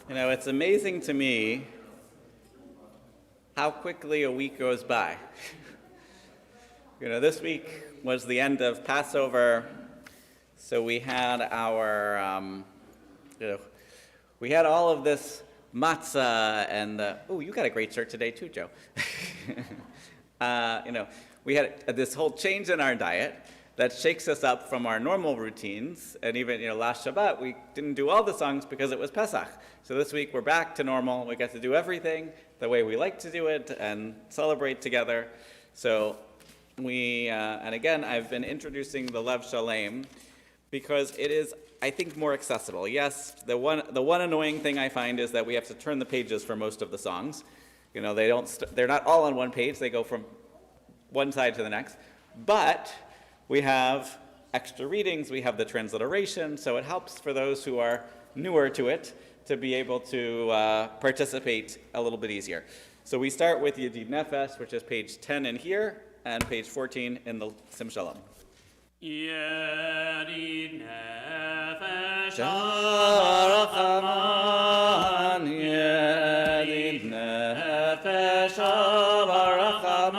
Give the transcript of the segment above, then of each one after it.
You know, it's amazing to me how quickly a week goes by. You know, this week was the end of Passover, so we had our, we had all of this matzah and, oh, you got a great shirt today too, Joe. We had this whole change in our diet that shakes us up from our normal routines. And even, last Shabbat, we didn't do all the songs because it was Pesach. So this week we're back to normal. We get to do everything the way we like to do it and celebrate together. So and again, I've been introducing the Lev Shalem because it is, I think, more accessible. Yes, the one annoying thing I find is that we have to turn the pages for most of the songs. They're not all on one page. They go from one side to the next. But we have extra readings, we have the transliteration, so it helps for those who are newer to it to be able to participate a little bit easier. So we start with Yedid Nefesh, which is page 10 in here, and page 14 in the Sim Shalom. Yedid Nefesh Sharachaman, Yedid Nefesh Sharachaman,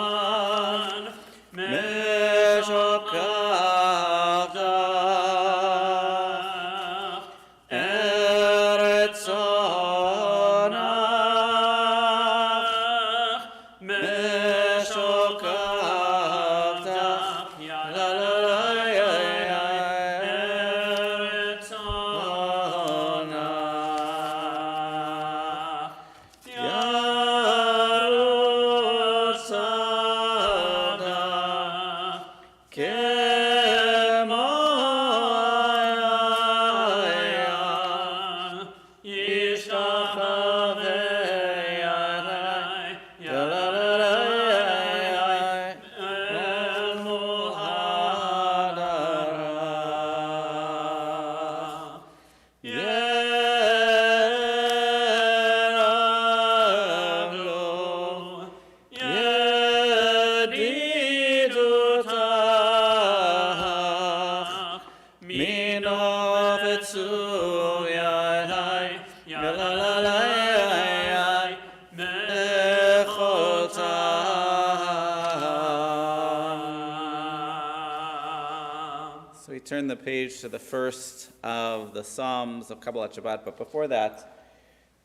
turn the page to the first of the Psalms of Kabbalat Shabbat, but before that,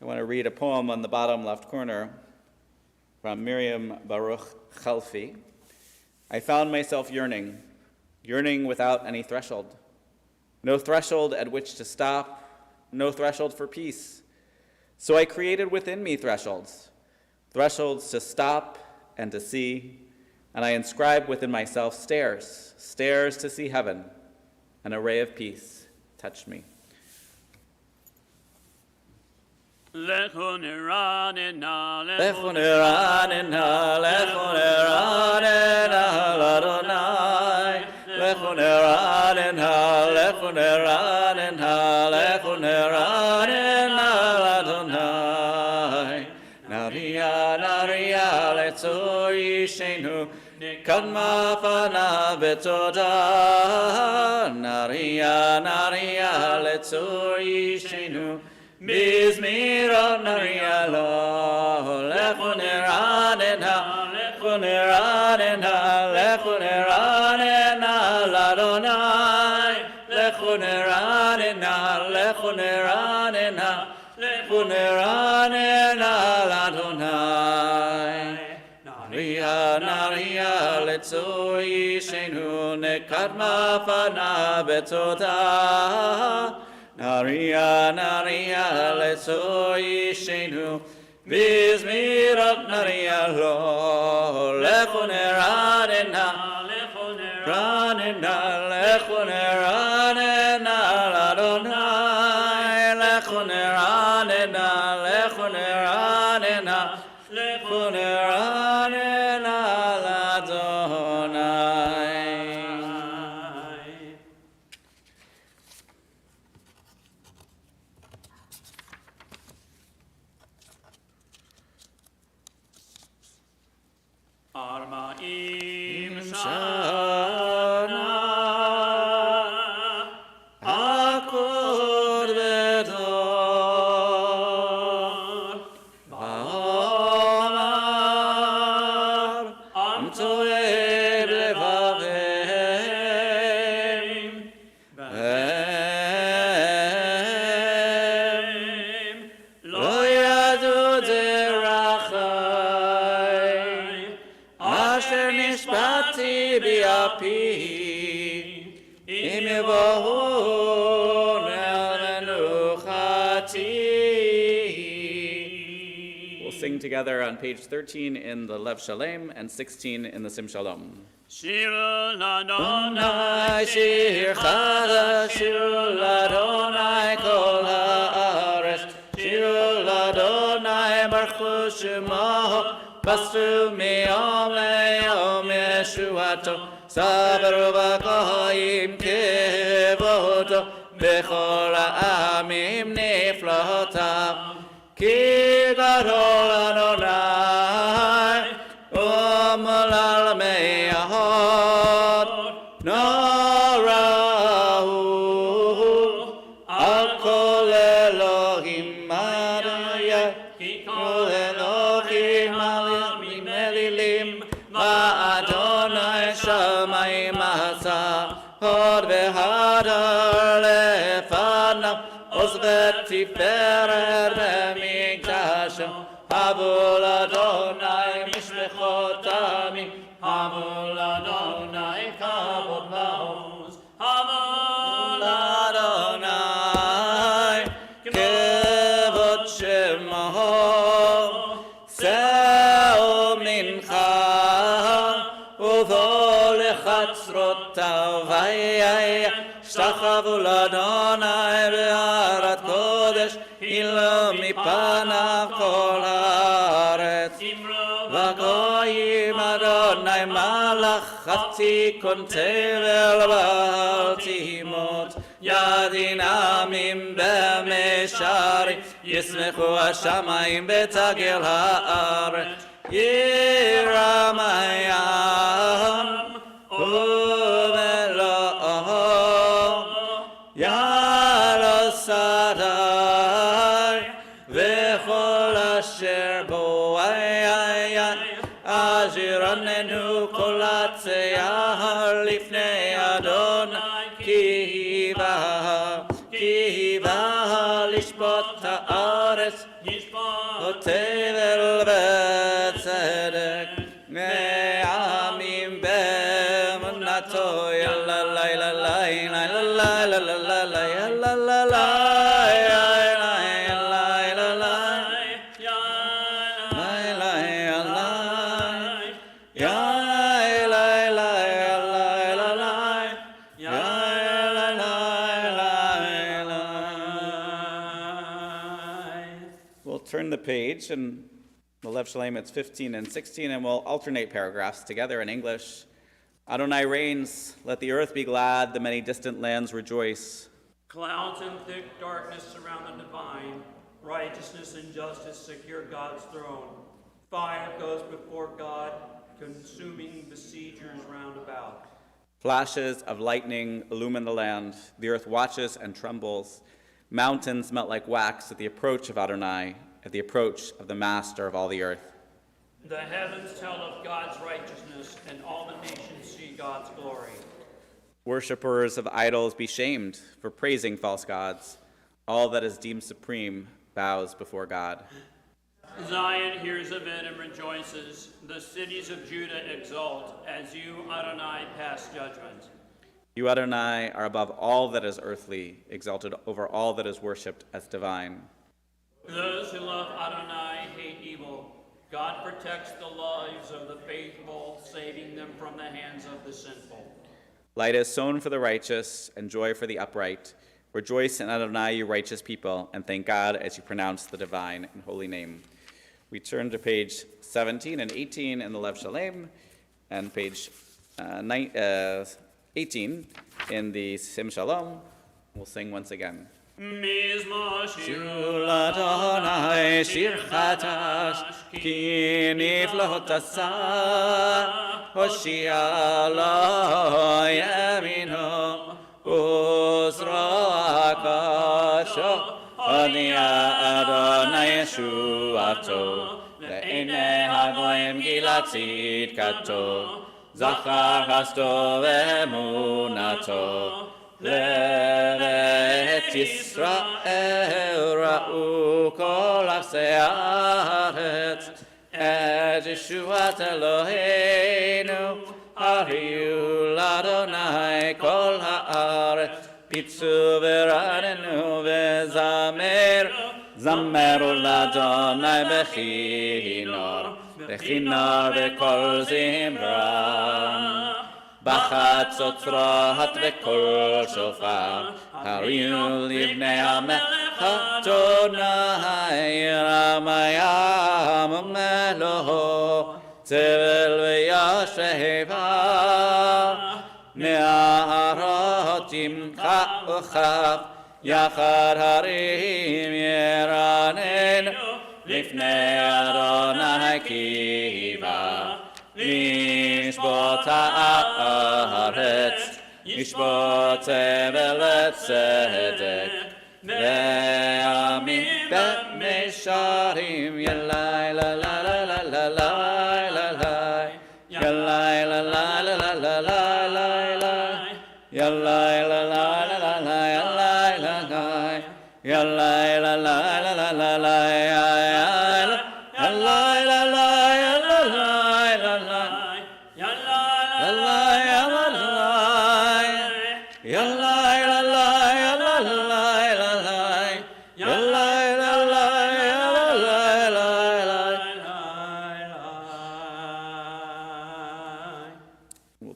I want to read a poem on the bottom left corner from Miriam Baruch Chalfi. I found myself yearning without any threshold. No threshold at which to stop, no threshold for peace. So I created within me thresholds to stop and to see, and I inscribed within myself stairs to see heaven. An array of peace touched me. Lechu niranena, lechu niranena, lechu niranena, l'Adonai. Lechu niranena, lechu niranena, lechu niranena, l'Adonai. Naria, naria, letzor yishenu, kadma fana betoda. Naria, naria, letzor yishenu, bizmirot naria lo. Lechu niranena, lechu niranena, lechu niranena, l'Adonai. Lechu niranena, lechu niranena, lechu niranena, l'Adonai. Naria, naria, letzor yishenu, nekadma fana betoda. Naria, naria, letzor yishenu, bizmirot naria lo. Lechu niranena, lechu niranena, lechu niranena, l'Adonai. Lechu niranena, lechu niranena, lechu niranena, l'Adonai. Arba'im Shana Akud Beto api im yevon el menuchati. We'll sing together on page 13 in the Lev Shalem and 16 in the Sim Shalom. Shir l'Adonai, Adonai shir chadash, shir l'Adonai kol haaretz, shir l'Adonai baruch shemaho, basru miyom leyom yeshuato, saber v'goyim kevodo, bechol ha'amim niflotav, ki gadol Adonai, u'malal me'ahod, norahu, al kol Elohim adaya, kol Elohim alim elilim, va'adonai shamayim asa, hod v'hadar lefanav, osvet tiferet v'mikdasho, havul Adonai mishmechot amim, havul Adonai kavod v'hoz, havul Adonai kevod shemaho, se'o mincha uvol lechatzrotav vayay, shtachavu l'Adonai be'arat kodesh, ilo mipanav kol haaretz. V'goyim Adonai malach chatzikon tevel v'al timot, yadin amim b'meshari, yismechu hashamayim betagel haaretz, yiram hayam u'melo'o, yalos adai, v'chol asher bo Ajiranenu kol hatzeyah lifnei Adonai, ki hiva lishbot haaretz, hotevel v'tzedek, me'amim be'emunato, yalalai lalai lalai lalai lalai. Turn the page, and the Lev Shalem, it's 15 and 16, and we'll alternate paragraphs together in English. Adonai reigns, let the earth be glad, the many distant lands rejoice. Clouds and thick darkness surround the divine. Righteousness and justice secure God's throne. Fire goes before God, consuming besiegers round about. Flashes of lightning illumine the land. The earth watches and trembles. Mountains melt like wax at the approach of Adonai, at the approach of the Master of all the earth. The heavens tell of God's righteousness, and all the nations see God's glory. Worshippers of idols be shamed for praising false gods. All that is deemed supreme bows before God. Zion hears of it and rejoices. The cities of Judah exult as you, Adonai, pass judgment. You, Adonai, are above all that is earthly, exalted over all that is worshipped as divine. Those who love Adonai hate evil. God protects the lives of the faithful, saving them from the hands of the sinful. Light is sown for the righteous and joy for the upright. Rejoice in Adonai, you righteous people, and thank God as you pronounce the divine and holy name. We turn to page 17 and 18 in the Lev Shalem, and page 18 in the Sim Shalom. We'll sing once again. Mizmor Shir Adonai shir chadash, ki niflot asa, Hoshia lo yamino, uzro akasho, Ani Adonai Yeshuato, le'enei hagoyim gilat tzidkato, Zachar hasto ve'emunato, Levet Yisrael ra'u kol ha'se'aretz, et Yeshuat Eloheinu הריעו לאדוני כל הארץ, פיצו ורננו וזמר, זמרו לאדוני בכינור בקול זמרה. בחצוצרות וקול שופר, הריעו לבני עמך אדוני רמיה ומלואו, צבל וישבה, נהרות ימחה וכף, יחד הרים ירנן, לפני אדוני קיבה. לשבות הארץ, לשבות סבל וצדק, ועמים במישרים, ילאי לה לה לה לה לה לה לה לה, ילאי לה לה לה לה לה לה לה לה, ילאי לה לה לה לה לה ילאי לה לה, ילאי לה לה לה לה לה לה, ילאי לה לה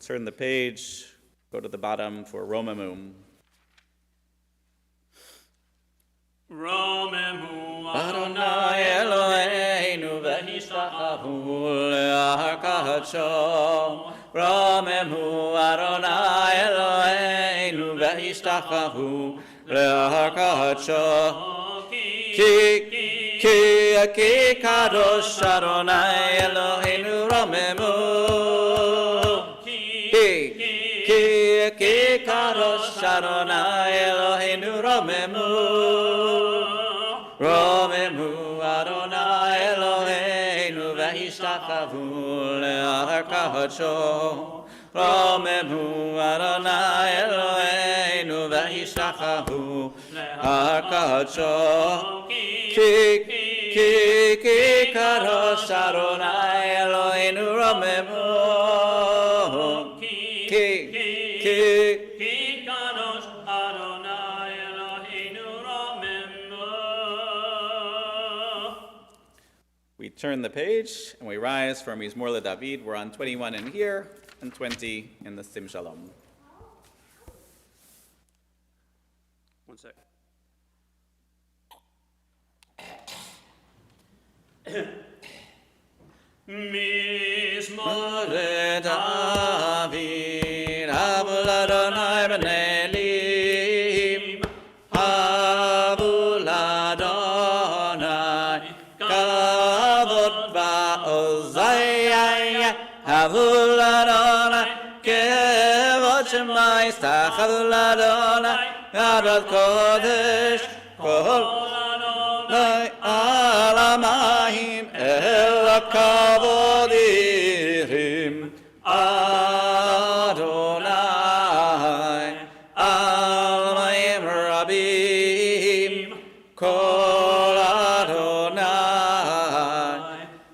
Turn the page, go to the bottom for Romemum. Romemu Adonai Eloheinu v'hishtachvu le'arkacho. Romemu Adonai Eloheinu v'hishtachvu le'arkacho. Ki kadosh Adonai Eloheinu romemu. Ki kadosh Adonai Eloheinu romemu. Romemu Adonai Eloheinu v'hishtachvu le'arkacho. Romemu Adonai Eloheinu v'hishtachvu le'arkacho. Ki kadosh Adonai Eloheinu romemu. Ki kadosh Adonai Eloheinu romemu. We turn the page and we rise from Mizmor LeDavid. We're on 21 in here and 20 in the Sim Shalom. One sec. Mizmor LeDavid, Havul Adonai b'nelim, Havul Adonai, Kavod ba'ozayah, Havul Adonai, Kevod shemaystach, Havul Adonai, Adot Kodesh, Kol Adonai alamayim, El HaKavodirim, Adonai, alamayim rabim, Kol Adonai,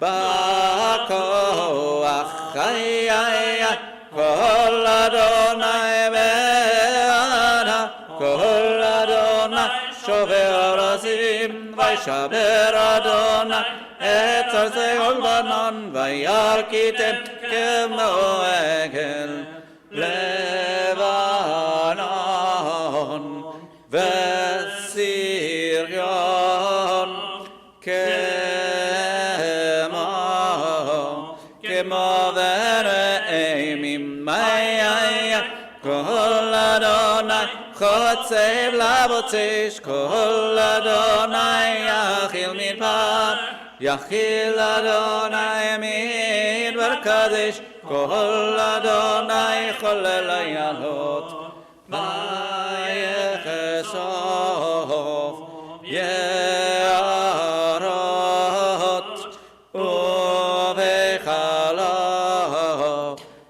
Ba'koach chayaya, Kol Adonai be'ana, Kol Adonai shover razim, Vayshaber Adonai et arzei Lebanon, Vayarkitem kemo egel Lebanon, Vesirion kemo vereimim mayaya, Kol Adonai Chotzev labotzesh, Kol Adonai yachil midbar, Yachil Adonai midbar kadesh, Kol Adonai cholel hayalot, Vayechesof ye'arot uvechalot,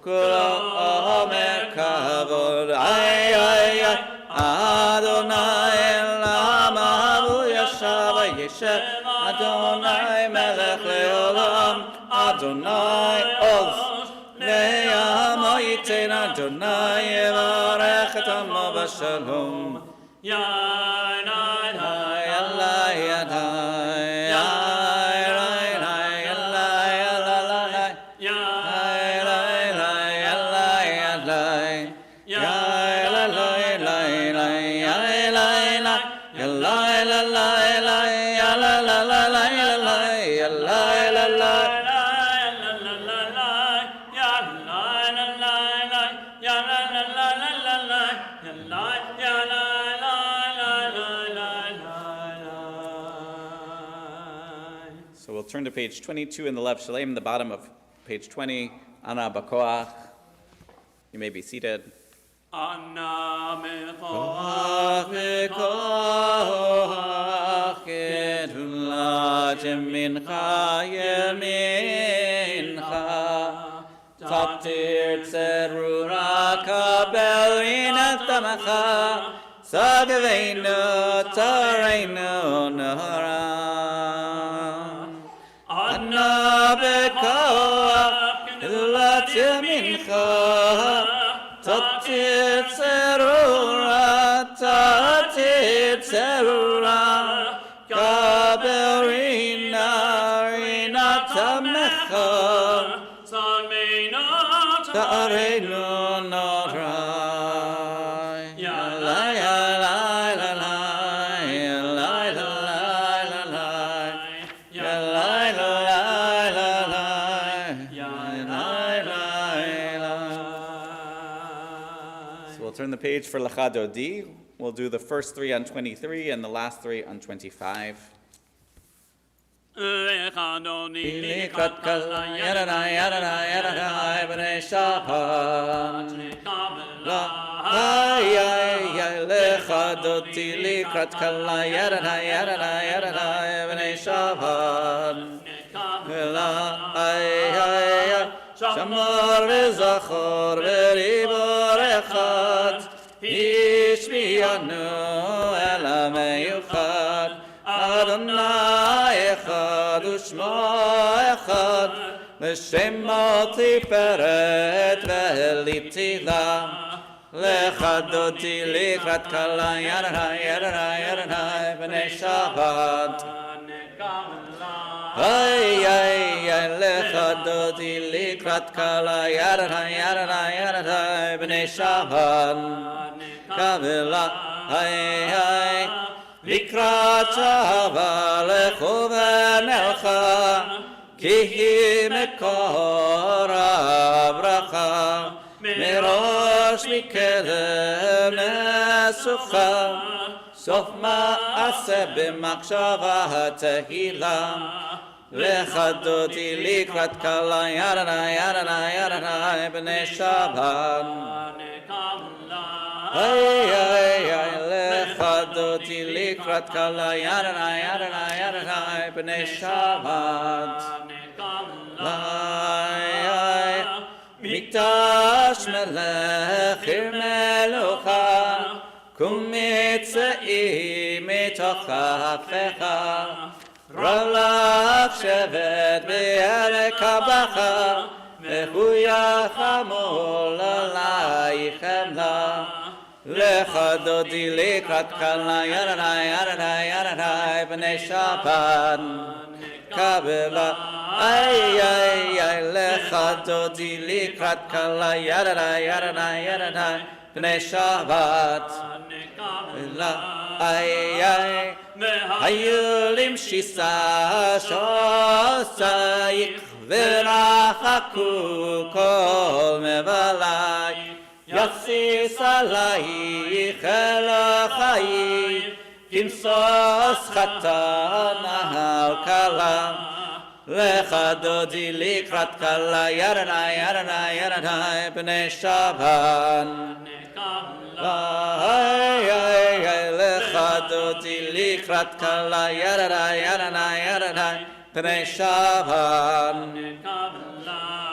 Kula omer kavod, Adonai elamavu yashav yeshev, Adonai melech leolam, Adonai oz לעמו ייתן אדוני יברך את עמו בשלום. So we'll turn to page 22 in the Lev Shalem, the bottom of page 20, Ana Bakoach. You may be seated. Ana Koach v'koach gedulat mincha yemincha Tatir tzerura kabel inatamacha Sagveinu tareinu naharan Ana bekoach gedulat mincha Tatir tzerura kabel inatamacha Tareinu naharan So we'll turn the page for Lecha Dodi. We'll do the first three on 23 and the last three on 25. Likrat kala yadana yadana yadana b'nei Shabbat. Ay ay ay lecha doti likrat kala yadana yadana yadana b'nei Shabbat. Ay ay ay shamar v'zachor v'ribor echad ishmiyanu ela meyuchad Adonai echad u'shmo echad l'shemo tiferet v'elitila lecha doti likrat kala yadana yadana yadana b'nei Shabbat. Ay ay ay lecha doti likrat kala yadana yadana yadana b'nei Shabbat. Kavila ay ay Likrat Shava lechu v'melcha ki hi mekor habracha merosh mikedem nesucha sof ma'aseh b'machshava tehila lecha doti likrat kala yadana yadana yadana b'nei Shabbat. Ay ay ay lecha doti likrat kala yadana yadana yadana b'nei Shabbat. Ay ay mikdash melech melucha kum mitzei mitoch hafecha ralach shevet b'yelek habacha v'hu yachamol alaychem la Lecha dodi likrat kala yadana yadana yadana b'nei Shabbat. Kabela ay ay ay lecha dodi likrat kala yadana yadana yadana b'nei Shabbat. Kabela ay ay hayulim shisa shosayik v'rachaku kol mevalai Yasis alayich el chayim kimsos chatana al kala lecha dodi likrat kala yadana yadana yadana b'nei Shabbat. Ay ay ay lecha dodi likrat kala yadana yadana yadana b'nei Shabbat.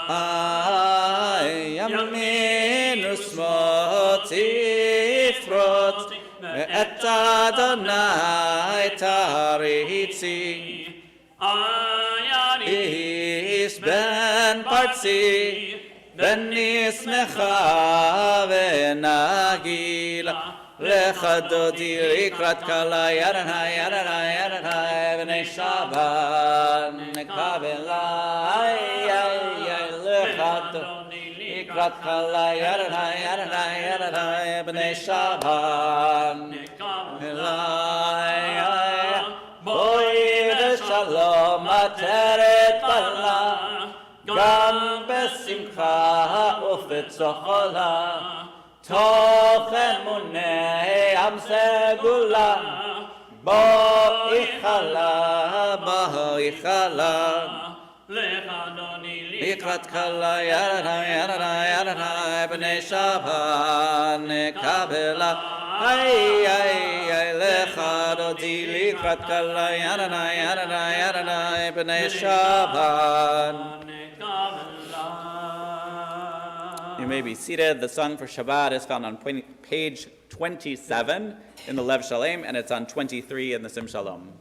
Ay yamin usmot ifrot et Adonai taritzi is ben partzi ונשמחה ונגילה לך דודי לקראת כלה ידנה ידנה ידנה בני שבת נקבלה לך דודי לקראת כלה ידנה ידנה ידנה בני שבת נקבלה בואי ושלום עטרת בלה גם בשמחה ובצחולה תוך אמוני עם סגולה בואי חלה בואי חלה לקראת כלה ידנה ידנה ידנה בני שבת נקבלה לך דודי לקראת כלה ידנה ידנה ידנה בני שבת. You may be seated. The song for Shabbat is found on page 27 in the Lev Shalem, and it's on 23 in the Sim Shalom.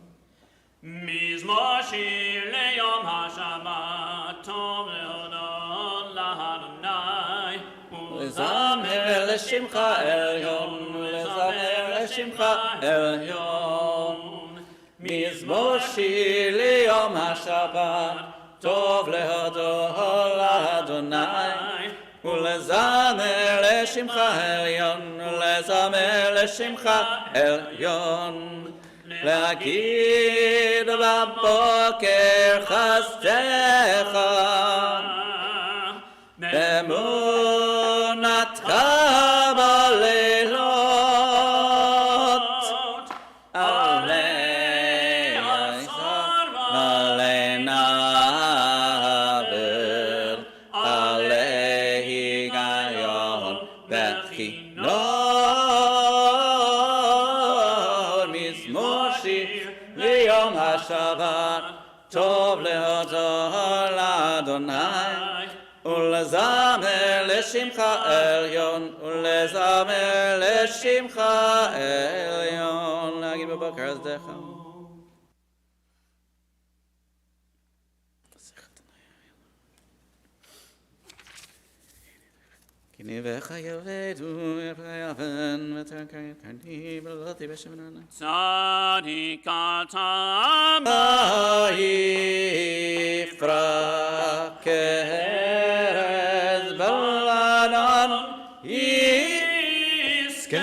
מזמור שיר ליום השבת, טוב להודות לאדוני, ולזמר לשמך עליון, ולזמר לשמך עליון. מזמור שיר ליום השבת, טוב להודות לאדוני, ולזמר לשמך עליון, ולזמר לשמך עליון. להגיד בבוקר חסדך, באמונתך בלילות, עלי נבל, עלי היגיון בתחינות, מזמור שיר ליום השבת, טוב להודות לאדוני, ולזמר לשמך עליון, ולזמר לשמך עליון. להגיד בבוקר חסדך. כי נביך יאבדו יבן ותקרני בלותי בשמננה. צדיק אתה יפרח כארז בלבנון, יזכה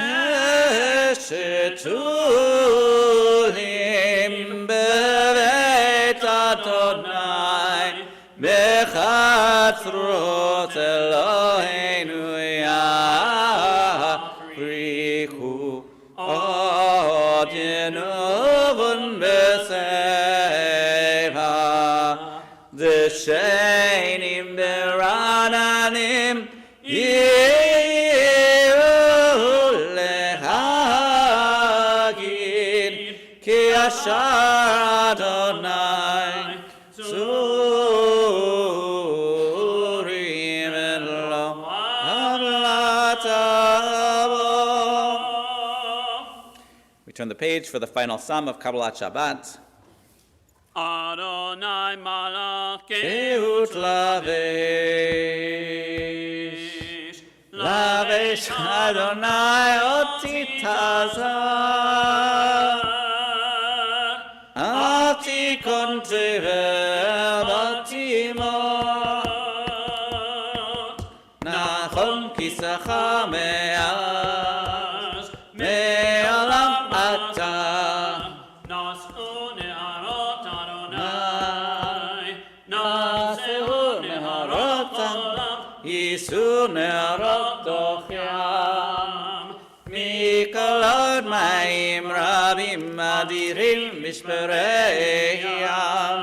שתולים בבית אדוני, בחצרות אלוהינו יפריחו עוד ינובון בשיבה, דשנים ברעננים יהיו להגיד, כי ישר אדוני צורים אלו המלטבו. We turn the page for the final psalm of Kabbalat Shabbat. Adonai malach Keut lavesh, lavesh Adonai oti tazar, oti kontevel oti mot, nachon kisacha me'az, me'olam ata. Yisu ne'arot dochyam, mikolot ma'im rabim adirim mishpereyam,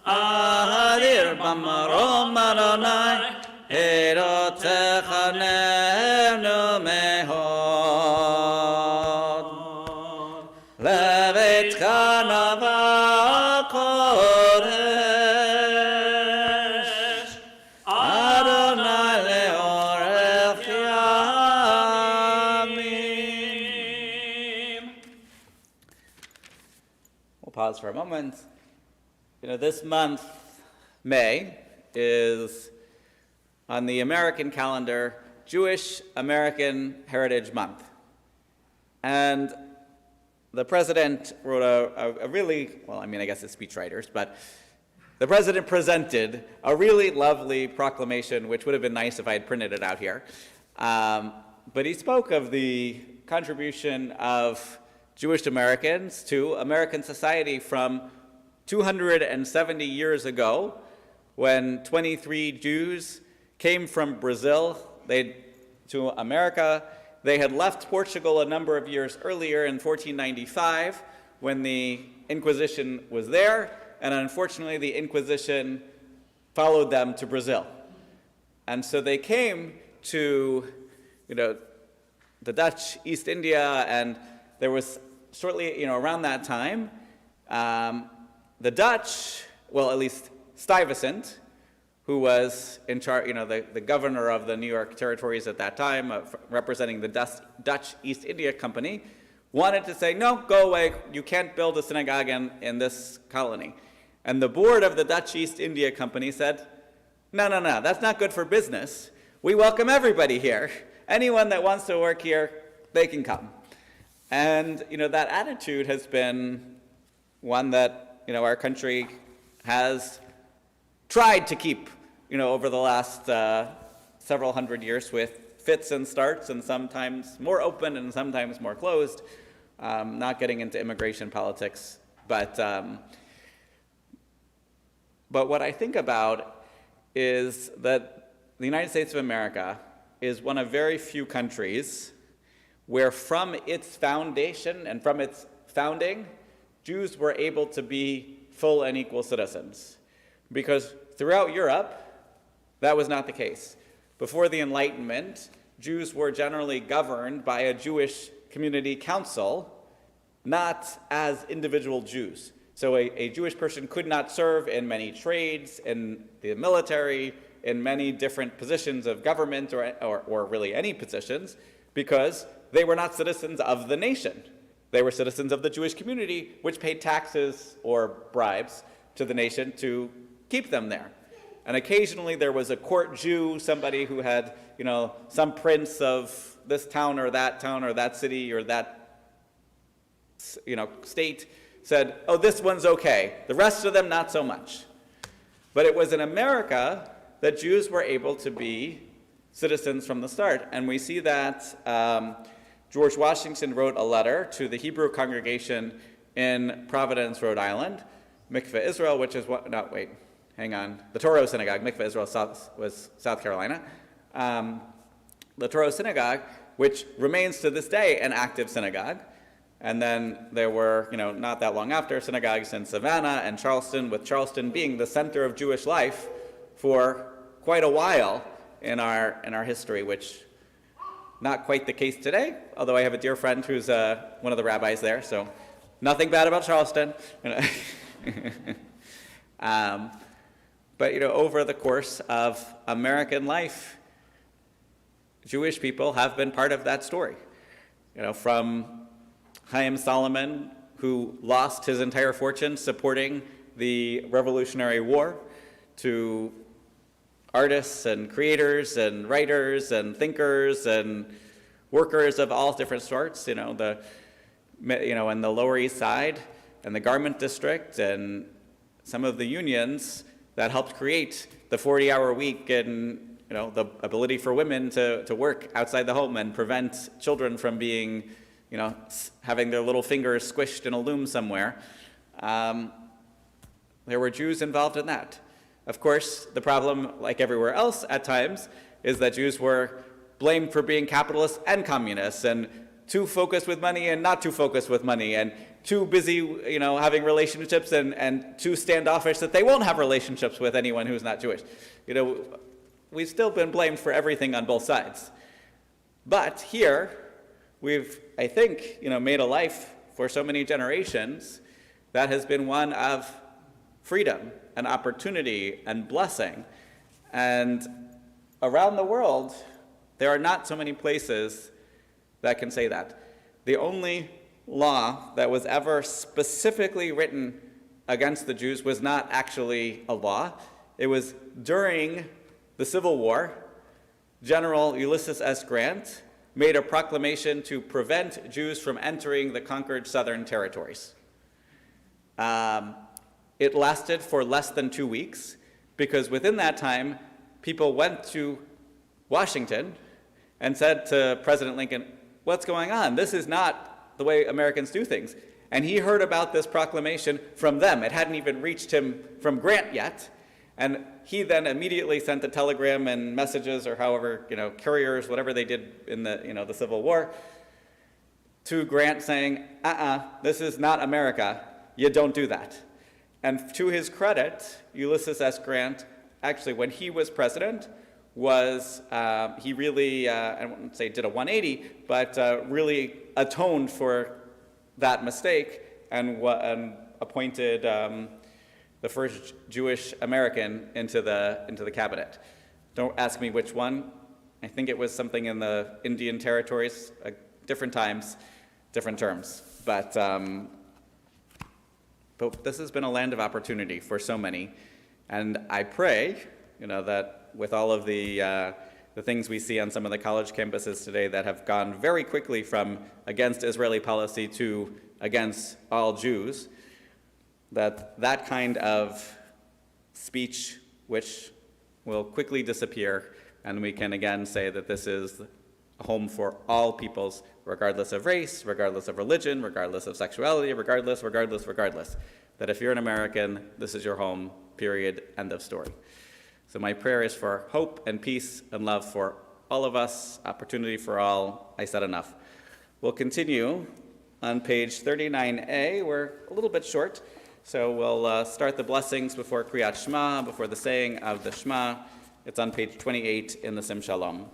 ahadir b'marom Adonai, erotecha nevnu mehod, levetcha nava kodesh. Pause for a moment. You know, this month, May, is on the American calendar Jewish American Heritage Month. And the president wrote a really, well, I mean, I guess it's speechwriters, but the president presented a really lovely proclamation, which would have been nice if I had printed it out here. But he spoke of the contribution of Jewish Americans to American society from 270 years ago, when 23 Jews came from Brazil to America. They had left Portugal a number of years earlier in 1495, when the Inquisition was there, and unfortunately the Inquisition followed them to Brazil. And so they came to, the Dutch East India, and there was shortly, around that time, the Dutch, well, at least Stuyvesant, who was in charge, the governor of the New York territories at that time, representing the Dutch East India Company, wanted to say, no, go away, you can't build a synagogue in this colony. And the board of the Dutch East India Company said, no, that's not good for business. We welcome everybody here. Anyone that wants to work here, they can come. And, that attitude has been one that, our country has tried to keep, over the last several hundred years, with fits and starts, and sometimes more open and sometimes more closed, not getting into immigration politics. But what I think about is that the United States of America is one of very few countries where from its foundation and from its founding, Jews were able to be full and equal citizens. Because throughout Europe, that was not the case. Before the Enlightenment, Jews were generally governed by a Jewish community council, not as individual Jews. So a Jewish person could not serve in many trades, in the military, in many different positions of government, or really any positions, because they were not citizens of the nation. They were citizens of the Jewish community, which paid taxes or bribes to the nation to keep them there. And occasionally there was a court Jew, somebody who had, some prince of this town or that city or that, state said, oh, this one's okay. The rest of them, not so much. But it was in America that Jews were able to be citizens from the start. And we see that George Washington wrote a letter to the Hebrew congregation in Providence, Rhode Island, Mikveh Israel, which is what, no, wait, hang on, the Toro Synagogue, Mikveh Israel was South Carolina. The Toro Synagogue, which remains to this day an active synagogue. And then there were, not that long after, synagogues in Savannah and Charleston, with Charleston being the center of Jewish life for quite a while in our history, which not quite the case today, although I have a dear friend who's one of the rabbis there, so nothing bad about Charleston. But over the course of American life, Jewish people have been part of that story. From Chaim Solomon, who lost his entire fortune supporting the Revolutionary War, to artists and creators and writers and thinkers and workers of all different sorts, in the Lower East Side and the Garment District and some of the unions that helped create the 40-hour week and the ability for women to work outside the home and prevent children from being, having their little fingers squished in a loom somewhere. There were Jews involved in that. Of course, the problem, like everywhere else at times, is that Jews were blamed for being capitalists and communists, and too focused with money and not too focused with money, and too busy, having relationships and too standoffish that they won't have relationships with anyone who's not Jewish. We've still been blamed for everything on both sides. But here, we've, I think, made a life for so many generations that has been one of freedom and opportunity and blessing. And around the world, there are not so many places that can say that. The only law that was ever specifically written against the Jews was not actually a law. It was during the Civil War, General Ulysses S. Grant made a proclamation to prevent Jews from entering the conquered southern territories. It lasted for less than 2 weeks, because within that time, people went to Washington and said to President Lincoln, "What's going on? This is not the way Americans do things." And he heard about this proclamation from them. It hadn't even reached him from Grant yet. And he then immediately sent a telegram and messages, or however, couriers, whatever they did in the Civil War, to Grant saying, this is not America. You don't do that. And to his credit, Ulysses S. Grant, actually, when he was president, he really, I wouldn't say did a 180, but really atoned for that mistake and appointed the first Jewish American into the cabinet. Don't ask me which one. I think it was something in the Indian territories, different times, different terms. But this has been a land of opportunity for so many. And I pray, that with all of the things we see on some of the college campuses today that have gone very quickly from against Israeli policy to against all Jews, that kind of speech, which will quickly disappear, and we can again say that this is a home for all peoples, regardless of race, regardless of religion, regardless of sexuality, regardless. That if you're an American, this is your home, period, end of story. So my prayer is for hope and peace and love for all of us, opportunity for all. I said enough. We'll continue on page 39a. We're a little bit short, so we'll start the blessings before Kriyat Shema, before the saying of the Shema. It's on page 28 in the Sim Shalom.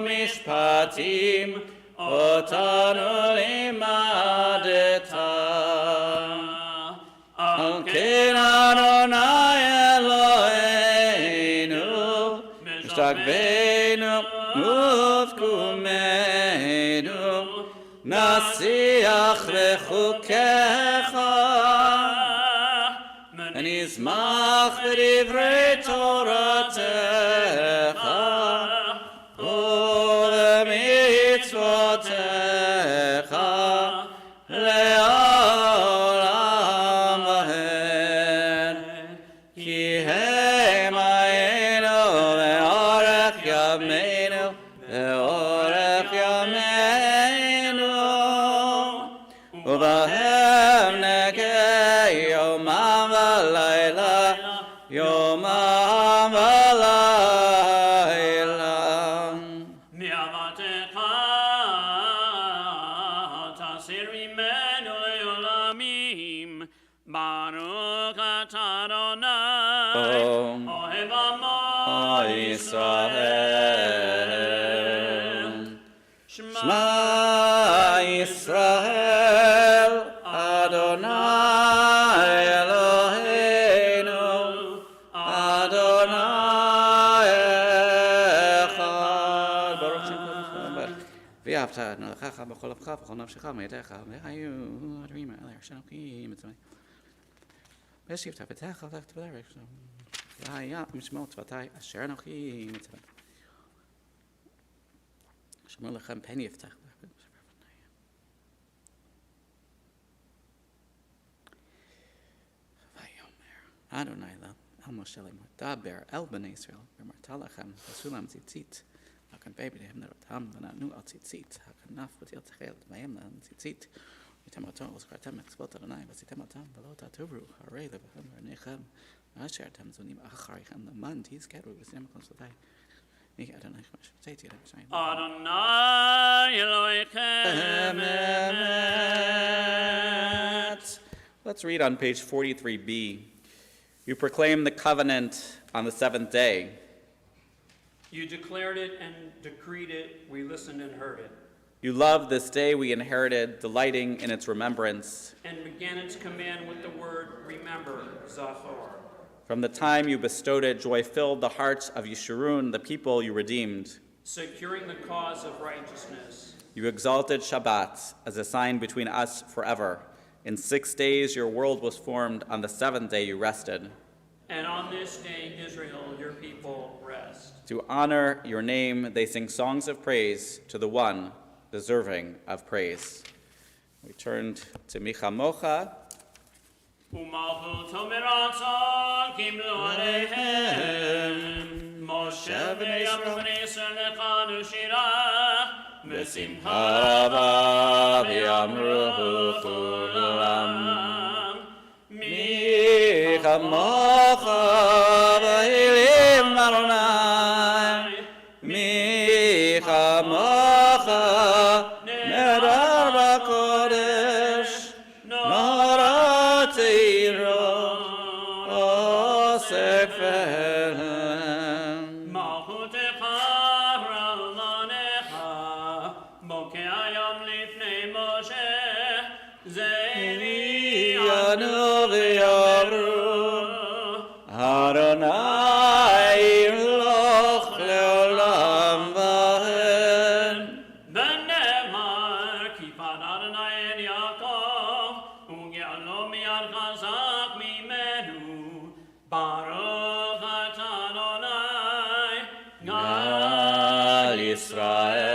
משפטים אותנו לימדת. על כן אדוני אלוהינו משתגבנו ותקומנו נשיח לחוקיך ונשמח בדברי תורתך ובמצוותיך לעולם ועד כי הם היינו לאורך ימינו לאורך ימינו ובהם נגע יומם ולילה יומם ולילה מאהבתך תסיר ממנו לעולמים ברוך אתה אדוני אוהב עמו ישראל שמע ישראל אדוני אלוהינו אדוני אחד ברוך שם כל אחד ואהבת את אלוהיך בכל לבך ובכל נפשך ומאיתך והיו הדברים האלה אשר נוקעים את זמני ושבתה פתח הלכת בדרך והיה משמור צבתי אשר נוקעים את זמני שמור לכם פן יפתח ויאמר אדוני Moshe le'daber el b'nei Yisrael v'amarta lachem v'sulam tzitzit hakan be'ei b'neihem nerotam v'natnu al tzitzit hakan naf v'til techel v'mayim la'al tzitzit v'yitem otam v'zkartem mitzvot Adonai v'zitem otam v'lo ta'tovru harei le'v'chem v'nechem v'asher tem zunim acharichem l'man tizkeru v'zim konsultai mi Adonai chmash v'tzeit yedem shayim Adonai Elohechem emet. Let's read on page 43b. You proclaim the covenant on the seventh day. You declared it and decreed it. We listened and heard it. You loved this day we inherited, delighting in its remembrance. And began its command with the word, remember, Zachor. From the time you bestowed it, joy filled the hearts of Yeshurun, the people you redeemed. Securing the cause of righteousness. You exalted Shabbat as a sign between us forever. In 6 days your world was formed, on the seventh day you rested. And on this day, Israel, your people, rest. To honor your name, they sing songs of praise to the one deserving of praise. We turned to Micha Mocha. Umalchuto miratzon kimlu aleihem Moshe b'nei Yisrael lechanu shirah V'simcha rava v'yamru kulam Micha Mocha v'hilim Adonai Micha Mocha nedar b'kodesh Naratiro osek felem Malchutecha ra'lanecha Bokeh hayom lifnei Moshe Zeini Anu v'yamru Adonai loch leolam v'hen V'nemar kipad Adonai el Yaakov Uge'alo miyad chazak mimenu Baruch atah Adonai Gal Yisrael.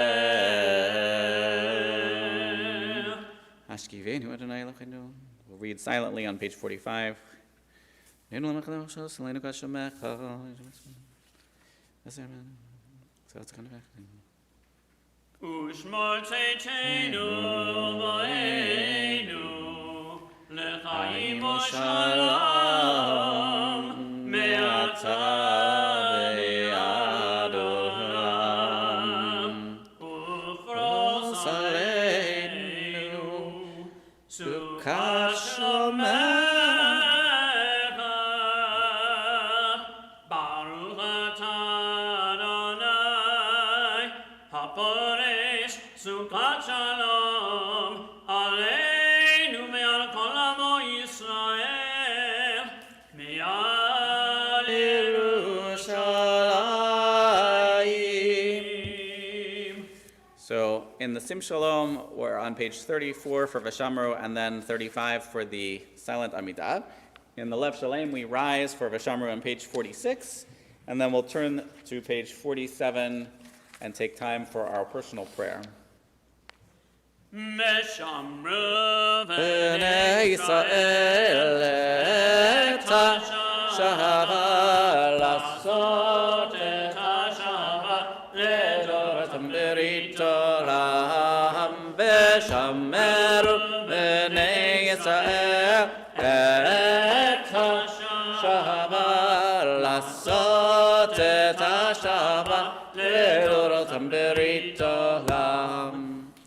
Ashkivenu Adonai Eloheinu. We'll read silently on page 45. So it's kind of Ushmor tzeitenu v'einu L'chaim u'shalom Me'ata ve'ad olam Ufros aleinu Sukkot shomecha Baruch atah Adonai Haporesh Sukkot shalom Aleinu me'al kol amo Yisrael Me'al Yerushalayim. So in the Sim Shalom, we're on page 34 for Vashamru and then 35 for the silent Amidah. In the Lev Shalem, we rise for Vashamru on page 46, and then we'll turn to page 47 and take time for our personal prayer. Meshamru Bnei Yisrael et ha-Shabbat lasot et ha-Shabbat ledoratam berit olam v'shameru Bnei Yisrael et ha-Shabbat lasot et ha-Shabbat ledoratam berit olam.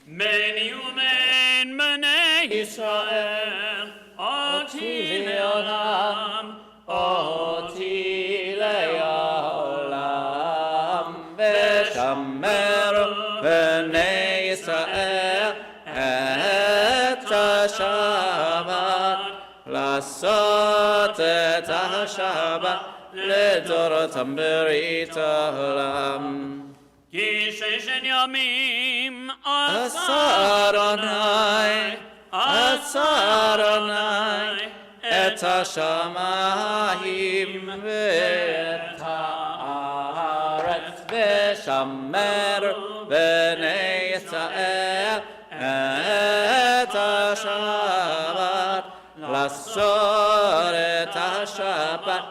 Meni u'men b'nei Yisrael Oti le'olam Oti le'olam V'shameru Bnei Yisrael et ha-Shabbat lasot et ha-Shabbat לדורותם ברית העולם. כי ששת ימים עשה אדוני את השמיים ואת הארץ ושמר בני ישראל את השבת לעשות את השבת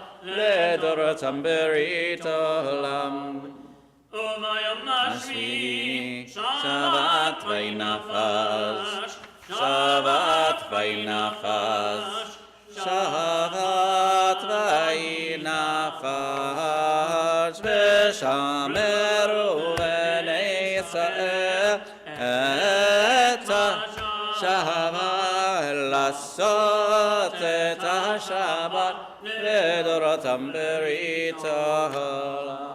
לדורותם ברית עולם. וביום השביעי שבת וינפש, שבת וינפש, שבת וינפש, ושמרו בני ישראל את השבת, לעשות את השבת לדורותם ברית עולם.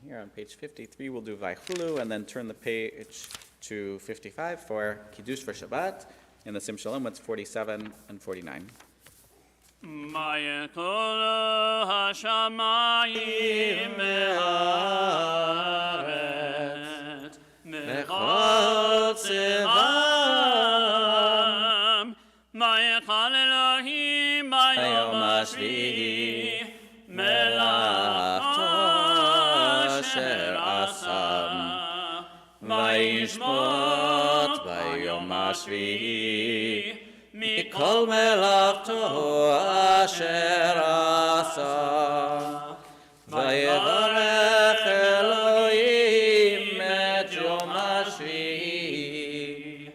Here on page 53, we'll do Vaychulu, and then turn the page to 55 for Kiddush for Shabbat. In the Sim Shalom, it's 47 and 49. Vayekolu hashamayim me'aretz mechol tzivam vayechal Elohim bayom hashvi'i melachto asher asam vayishmot bayom hashvi'i mikol melachto asher asa vayevarech Elohim et yom hashvi'i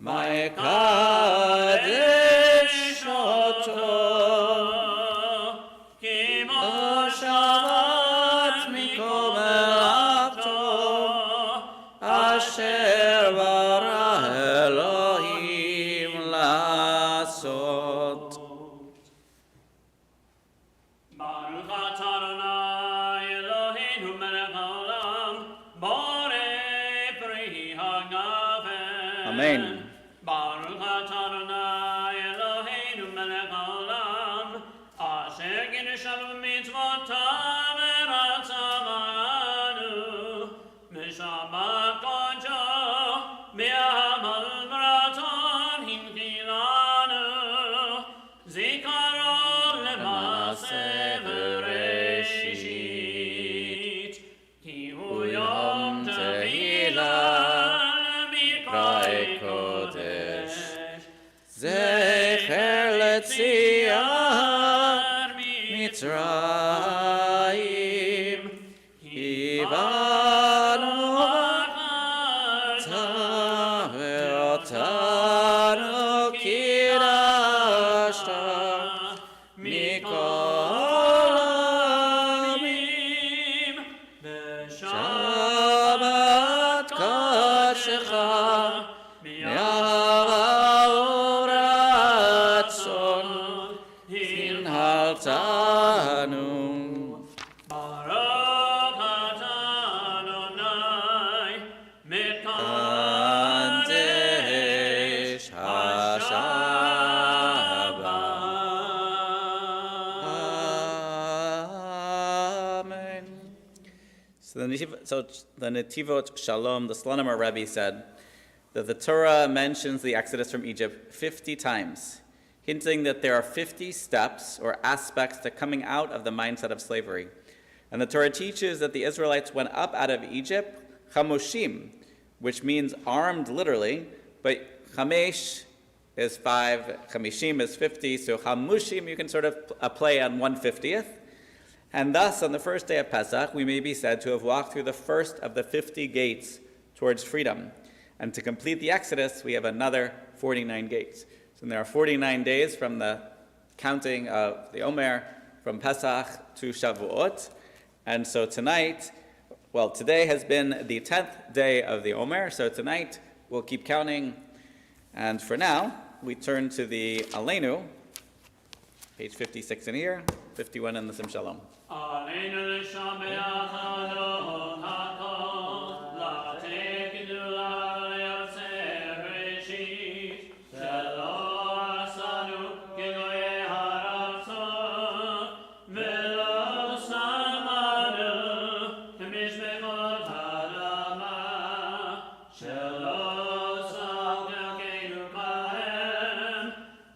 vayekadesh oto ki moshavat mikol melachto asher bara Elohim לעשות. Baruch atah Adonai Eloheinu melech haolam, borei pri hagafen. Amen. Baruch atah Adonai Eloheinu melech haolam, asher qiddushav mitzvotav v'ratzavanu, mishabbat kodsho, v'amal v'ratzon himchilanu, zikaron lema'aseh. Mitzrayim, Hivanu ve'otanu kirashta mikol amim Shabbat kodshecha mi'avoratson hinhaltanu. Baruch atah Adonai Kadesh HaShabbat. Amen. So the Netivot Shalom, the Slonimer Rebbe, said that the Torah mentions the Exodus from Egypt 50 times, hinting that there are 50 steps or aspects to coming out of the mindset of slavery. And the Torah teaches that the Israelites went up out of Egypt, chamoshim, which means armed literally, but chamesh is 5, chamishim is 50, so chamushim you can sort of play on 1/50th. And thus, on the first day of Pesach, we may be said to have walked through the first of the 50 gates towards freedom. And to complete the Exodus, we have another 49 gates. So there are 49 days from the counting of the Omer, from Pesach to Shavuot. And so today has been the 10th day of the Omer, so tonight we'll keep counting. And for now, we turn to the Aleinu, page 56 in here, 51 in the Sim Shalom. Aleinu l'shameach Adon hakol, l'tekidu l'yotzer reshit, shelo asanu kigoyei haratzot, velo samanu k'mishmechot ha'adama, shelo salkeinu bahem,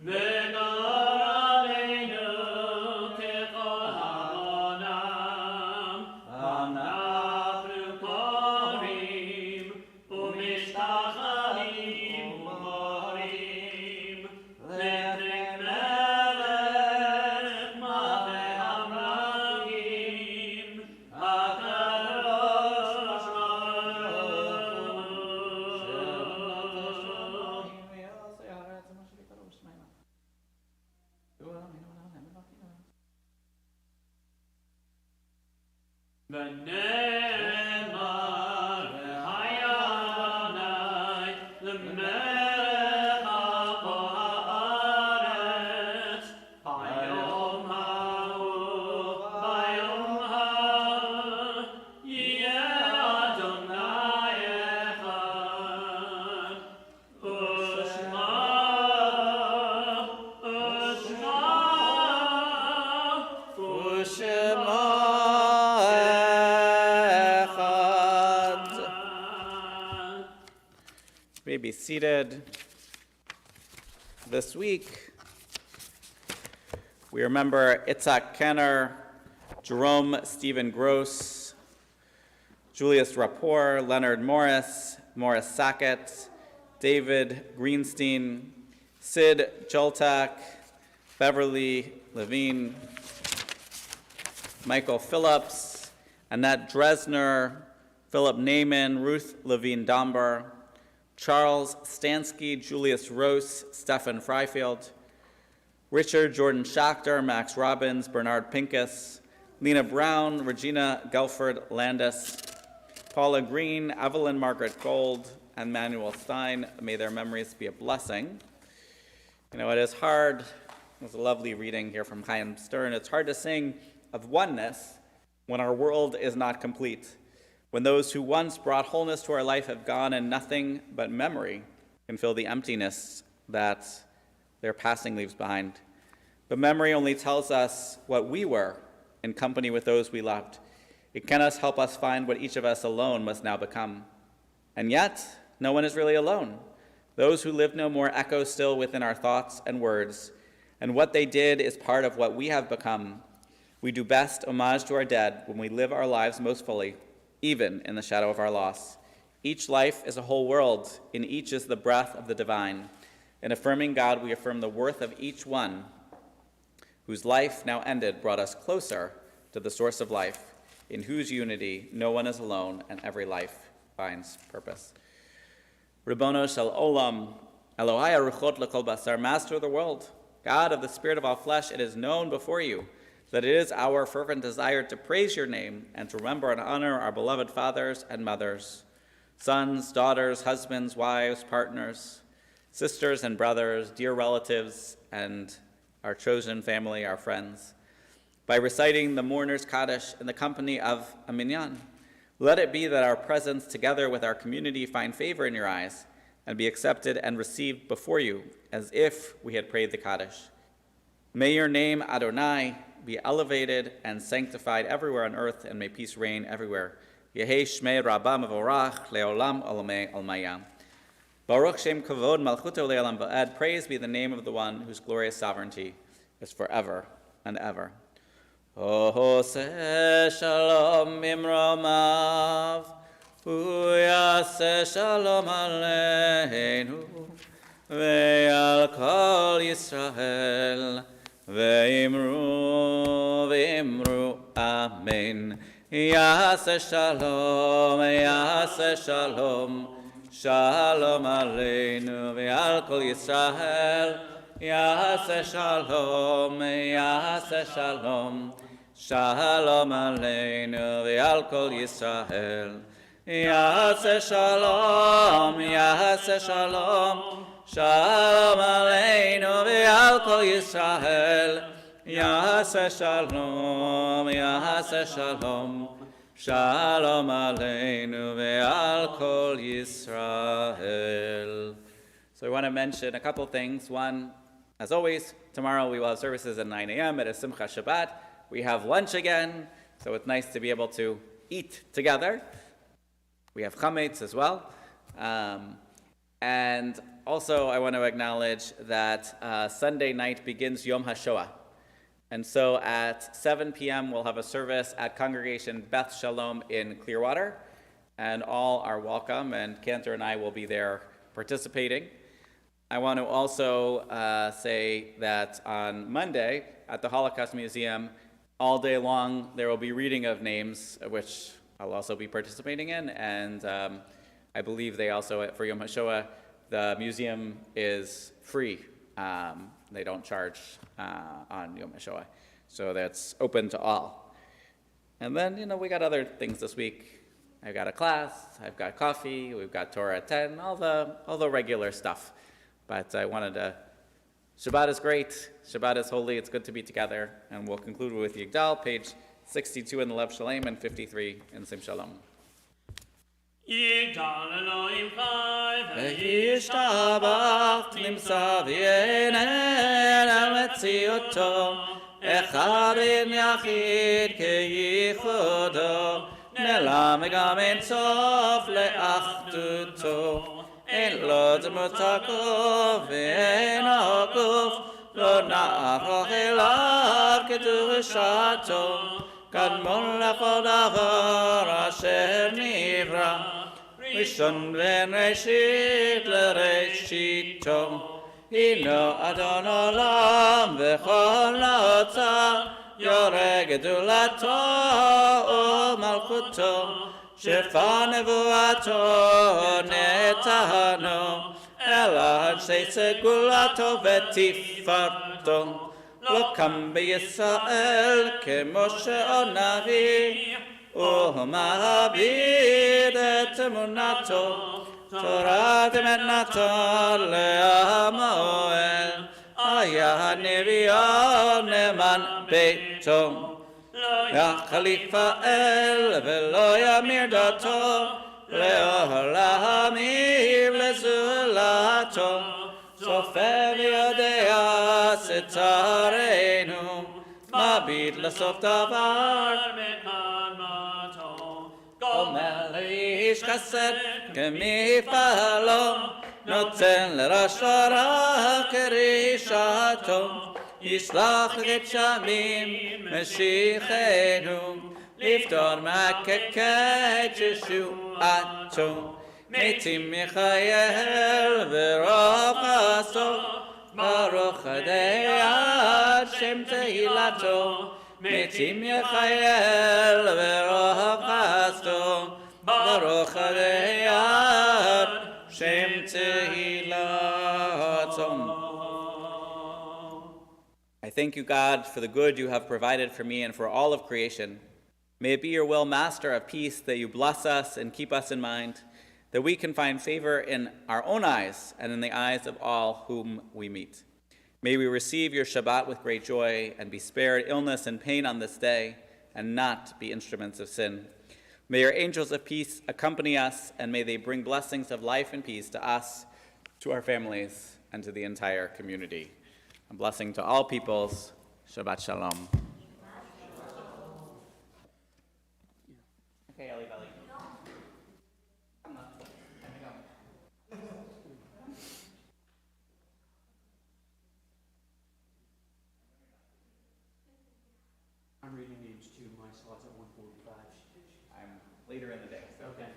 v'gor aleinu kechol hamonam, anafnu korim, u'mishtachim u'morim, לפני מלך מלכי המלכים, הקדוש ברוך הוא. ונאמר והיה למלך כל הארץ, ביום ההוא יהיה אדוני אחד, ושמו Echad. You may be seated. This week, we remember Itzhak Kenner, Jerome Stephen Gross, Julius Rapport, Leonard Morris, Morris Sackett, David Greenstein, Sid Joltak, Beverly Levine, Michael Phillips, Annette Dresner, Philip Naiman, Ruth Levine Domber, Charles Stansky, Julius Rose, Stephen Freifield, Richard Jordan Schachter, Max Robbins, Bernard Pincus, Lena Brown, Regina Gelford Landis, Paula Green, Evelyn Margaret Gold, and Manuel Stein. May their memories be a blessing. You know, it is hard, there's a lovely reading here from Chaim Stern, it's hard to sing of oneness when our world is not complete, when those who once brought wholeness to our life have gone and nothing but memory can fill the emptiness that their passing leaves behind. But memory only tells us what we were in company with those we loved. It cannot help us find what each of us alone must now become. And yet, no one is really alone. Those who live no more echo still within our thoughts and words, and what they did is part of what we have become. We do best homage to our dead when we live our lives most fully, even in the shadow of our loss. Each life is a whole world. In each is the breath of the divine. In affirming God, we affirm the worth of each one. whose life now ended brought us closer to the source of life, in whose unity no one is alone and every life finds purpose. Ribono shel olam, Elohai haruchot lekol basar, Master of the world, God of the spirit of all flesh, it is known before you that it is our fervent desire to praise your name and to remember and honor our beloved fathers and mothers, sons, daughters, husbands, wives, partners, sisters and brothers, dear relatives, and our chosen family, our friends, by reciting the mourner's Kaddish in the company of a minyan. Let it be that our presence together with our community find favor in your eyes and be accepted and received before you as if we had prayed the Kaddish. May your name, Adonai, be elevated and sanctified everywhere on earth, and may peace reign everywhere. Yehei shmei rabba mevorach leolam olamei olmayam. Baruch Shem Kavod Malchuto Le'olam Va'ed. Praise be the name of the one whose glorious sovereignty is forever and ever. Ohoseh Shalom Mimromav, Uyaseh Shalom Aleinu, Ve'al Kol Yisrael, Ve'imru Amen. Yaseh Shalom, Yaseh Shalom, Shalom Aleinu ve'al kol Yisrael, Yaseh Shalom, Yaseh Shalom, Shalom Aleinu ve'al kol Yisrael, Yaseh Shalom, Yaseh Shalom, Shalom Aleinu ve'al kol Yisrael, Yaseh Shalom, Yaseh Shalom, Shalom Aleinu ve'al kol Yisrael. So I want to mention a couple things. One, as always, tomorrow we will have services at 9 a.m. It is Simcha Shabbat. We have lunch again, so it's nice to be able to eat together. We have chametz as well. And also I want to acknowledge that Sunday night begins Yom HaShoah. And so at 7 p.m. we'll have a service at Congregation Beth Shalom in Clearwater, and all are welcome, and Cantor and I will be there participating. I want to also say that on Monday at the Holocaust Museum, all day long there will be reading of names, which I'll also be participating in, and I believe they also, for Yom HaShoah, the museum is free. They don't charge on Yom HaShoah, so that's open to all. And then, we got other things this week. I've got a class, I've got coffee, we've got Torah at 10, all the regular stuff. But I wanted to, Shabbat is great, Shabbat is holy, it's good to be together, and we'll conclude with Yigdal, page 62 in the Lev Shalem and 53 in Sim Shalom. Yigdal Elohim Chai וישתבח נמצא ויינן על מציאותו, אחד בן יחיד כייחודו, נעלם וגם אין סוף לאחדותו, אין לו דמותו ואין הגוף, לא נהפוך אליו קדושתו, קדמון לכל דבר אשר נברא, ראשון בן ראשית לראשיתו, הינו אדון עולם וכל נוצר, יורה גדולתו ומלכותו, שפע נבואתו נתנו, אלא אנשי סגולתו ותפארתו. לא קם בישראל כמו שעוד נביא, ומעביד את אמונתו, תורת אמונתו לעמואל, היה נביאו נאמן ביתו. יחליף האל ולא ימיר דתו, לעולמים לזולתו, צופה ויודע סתרנו, מביט לסוף דבר מקדמתו. גומר לאיש חסד כמפעלו, נותן לרשע רע כרישתו, ישלח לגשמים משיחנו, לפתור מהקקת ישועתו. מתים מיכאל ורוב חסו, Baruch Adei Ad Shem Tehilato, Metim Yechayel Veroch Chasto, Baruch Adei Ad Shem Tehilato. I thank you, God, for the good you have provided for me and for all of creation. May it be your will, Master of peace, that you bless us and keep us in mind, that we can find favor in our own eyes and in the eyes of all whom we meet. May we receive your Shabbat with great joy and be spared illness and pain on this day and not be instruments of sin. May your angels of peace accompany us, and may they bring blessings of life and peace to us, to our families, and to the entire community. A blessing to all peoples. Shabbat Shalom. Okay, Eli Belly. I'm reading names too. My slot's at 1:45. I'm later in the day. Okay.